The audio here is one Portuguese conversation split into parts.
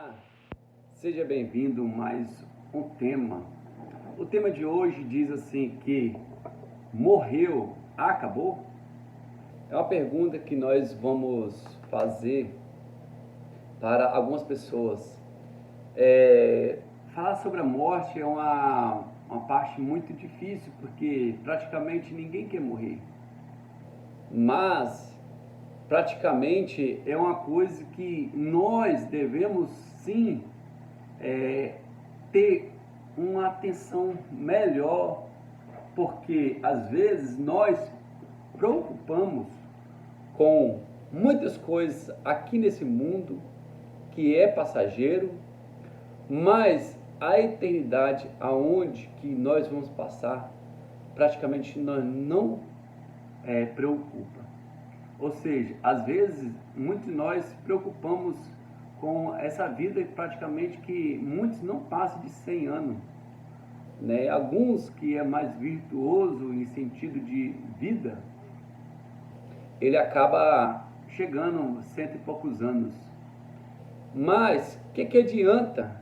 Olá, seja bem-vindo a mais um tema. O tema de hoje diz assim que morreu, acabou? É uma pergunta que nós vamos fazer para algumas pessoas. Falar sobre a morte é uma parte muito difícil, porque praticamente ninguém quer morrer. Mas praticamente é uma coisa que nós devemos sim ter uma atenção melhor, porque às vezes nós preocupamos com muitas coisas aqui nesse mundo que é passageiro, mas a eternidade aonde que nós vamos passar, praticamente nós não preocupa. Ou seja, às vezes, muitos de nós se preocupamos com essa vida praticamente que muitos não passam de 100 anos. Né? Alguns que é mais virtuoso em sentido de vida, ele acaba chegando a 100 e poucos anos. Mas, o que adianta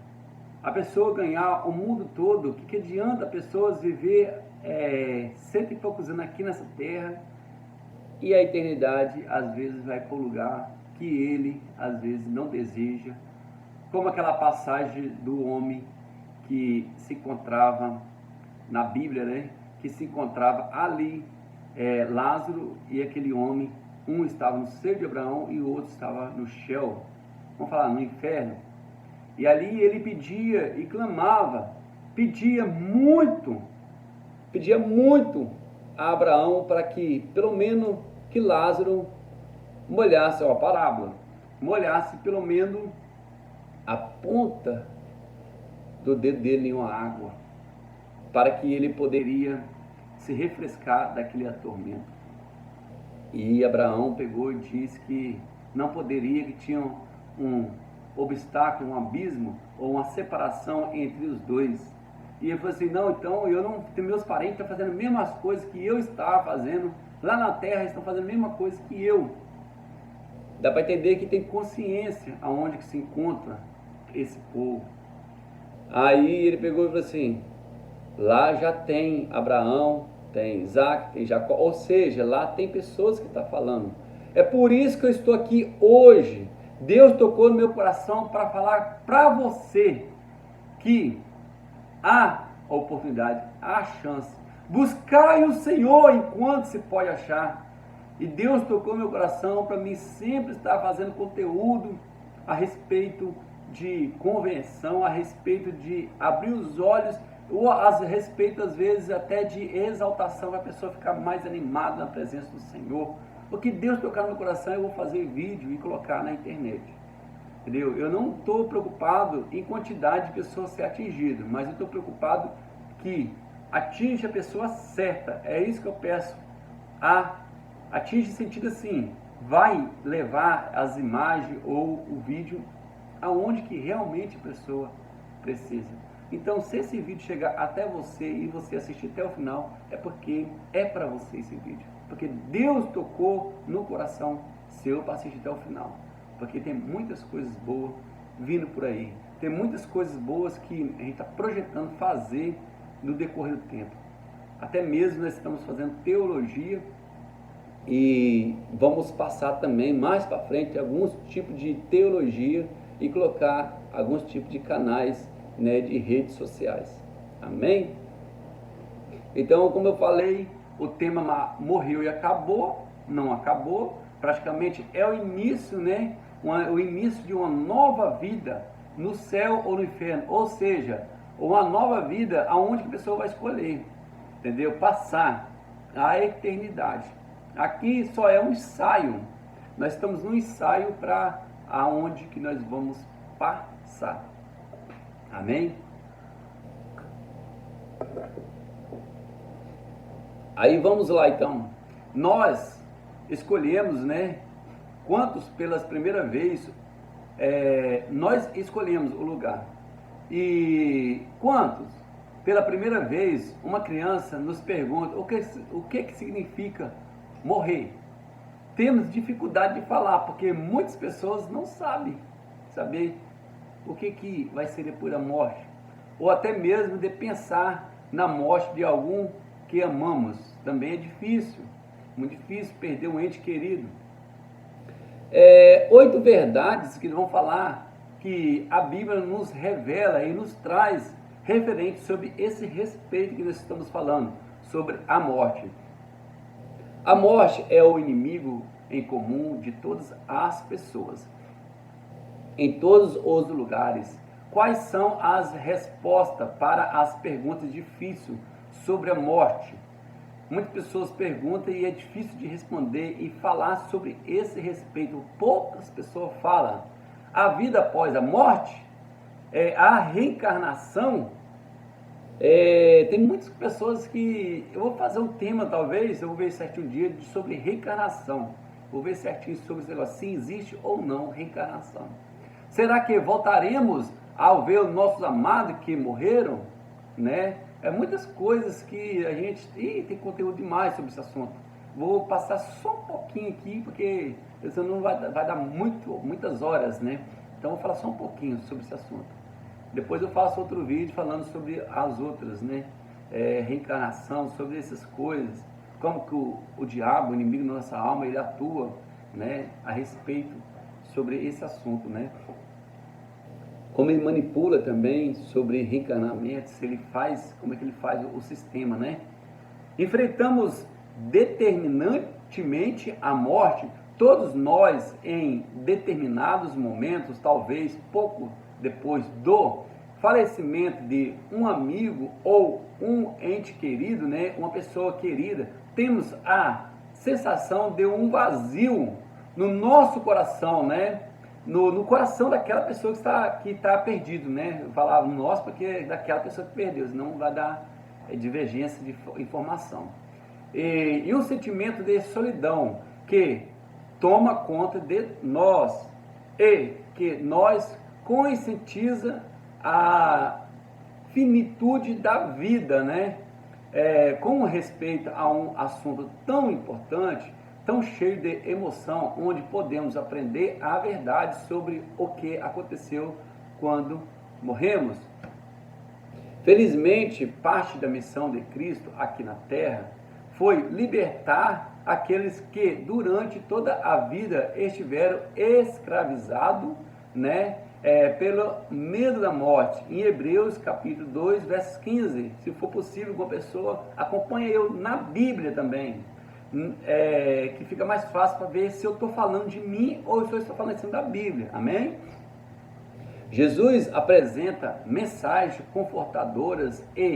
a pessoa ganhar o mundo todo? O que adianta a pessoa viver 100 e poucos anos aqui nessa terra? E a eternidade às vezes vai para o lugar que ele às vezes não deseja, como aquela passagem do homem que se encontrava na Bíblia, né? Que se encontrava ali, Lázaro e aquele homem, um estava no seio de Abraão e o outro estava no Sheol, vamos falar no inferno. E ali ele pedia e clamava, pedia muito a Abraão para que pelo menos que Lázaro molhasse, a parábola, molhasse pelo menos a ponta do dedo dele em uma água, para que ele poderia se refrescar daquele atormento. E Abraão pegou e disse que não poderia, que tinha um obstáculo, um abismo ou uma separação entre os dois. E ele falou assim: não, então eu não tenho, meus parentes estão fazendo as mesmas coisas que eu estava fazendo lá na terra, estão fazendo a mesma coisa que eu. Dá para entender que tem consciência aonde que se encontra esse povo. Aí ele pegou e falou assim: lá já tem Abraão, tem Isaac, tem Jacó, ou seja, lá tem pessoas que estão falando. É por isso que eu estou aqui hoje. Deus tocou no meu coração para falar para você que há oportunidade, há chance. Buscai o Senhor enquanto se pode achar. E Deus tocou meu coração para mim sempre estar fazendo conteúdo a respeito de convenção, a respeito de abrir os olhos, ou a respeito às vezes até de exaltação, para a pessoa ficar mais animada na presença do Senhor. Porque Deus tocar no meu coração, eu vou fazer vídeo e colocar na internet. Entendeu? Eu não estou preocupado em quantidade de pessoas ser atingidas, mas eu estou preocupado que atinja a pessoa certa. É isso que eu peço. Atinge no sentido assim, vai levar as imagens ou o vídeo aonde que realmente a pessoa precisa. Então, se esse vídeo chegar até você e você assistir até o final, é porque é para você esse vídeo. Porque Deus tocou no coração seu para assistir até o final. Porque tem muitas coisas boas vindo por aí. Tem muitas coisas boas que a gente está projetando fazer no decorrer do tempo. Até mesmo nós estamos fazendo teologia e vamos passar também mais para frente alguns tipos de teologia e colocar alguns tipos de canais, né, de redes sociais. Amém? Então, como eu falei, o tema morreu e acabou, não acabou, praticamente é o início, né? O início de uma nova vida no céu ou no inferno, ou seja, uma nova vida aonde a pessoa vai escolher, entendeu? Passar a eternidade. Aqui só é um ensaio, nós estamos no ensaio para aonde que nós vamos passar. Amém? Aí vamos lá então. Nós escolhemos, né? Quantos pelas primeira vez nós escolhemos o lugar? E quantos pela primeira vez uma criança nos pergunta o que significa morrer? Temos dificuldade de falar, porque muitas pessoas não sabem saber o que vai ser depois da morte, ou até mesmo de pensar na morte de algum que amamos. Também é difícil, muito difícil perder um ente querido. 8 verdades que vão falar que a Bíblia nos revela e nos traz referente sobre esse respeito que nós estamos falando, sobre a morte. A morte é o inimigo em comum de todas as pessoas, em todos os lugares. Quais são as respostas para as perguntas difíceis sobre a morte? Muitas pessoas perguntam e é difícil de responder e falar sobre esse respeito. Poucas pessoas falam. A vida após a morte, a reencarnação. Tem muitas pessoas que... Eu vou fazer um tema, talvez, eu vou ver certinho um dia, sobre reencarnação. Vou ver certinho sobre esse negócio, se existe ou não reencarnação. Será que voltaremos ao ver os nossos amados que morreram? Né? Muitas coisas que a gente... tem conteúdo demais sobre esse assunto. Vou passar só um pouquinho aqui, porque isso não vai dar muitas horas, né? Então vou falar só um pouquinho sobre esse assunto. Depois eu faço outro vídeo falando sobre as outras, né? Reencarnação, sobre essas coisas. Como que o diabo, o inimigo da nossa alma, ele atua, né? A respeito sobre esse assunto, né? Como ele manipula também sobre reencarnamento, se ele faz, como é que ele faz o sistema, né? Enfrentamos determinantemente a morte, todos nós em determinados momentos, talvez pouco depois do falecimento de um amigo ou um ente querido, né? Uma pessoa querida, temos a sensação de um vazio no nosso coração, né? No coração daquela pessoa que está perdido, né? Eu falava nosso porque é daquela pessoa que perdeu, senão vai dar divergência de informação. E um sentimento de solidão que toma conta de nós e que nós conscientiza a finitude da vida, né? Com respeito a um assunto tão importante, tão cheio de emoção, onde podemos aprender a verdade sobre o que aconteceu quando morremos. Felizmente, parte da missão de Cristo aqui na Terra foi libertar aqueles que durante toda a vida estiveram escravizados, né? Pelo medo da morte. Em Hebreus capítulo 2, versos 15, se for possível, uma pessoa acompanha eu na Bíblia também, que fica mais fácil para ver se eu estou falando de mim ou se eu estou falando da Bíblia, amém? Jesus apresenta mensagens confortadoras e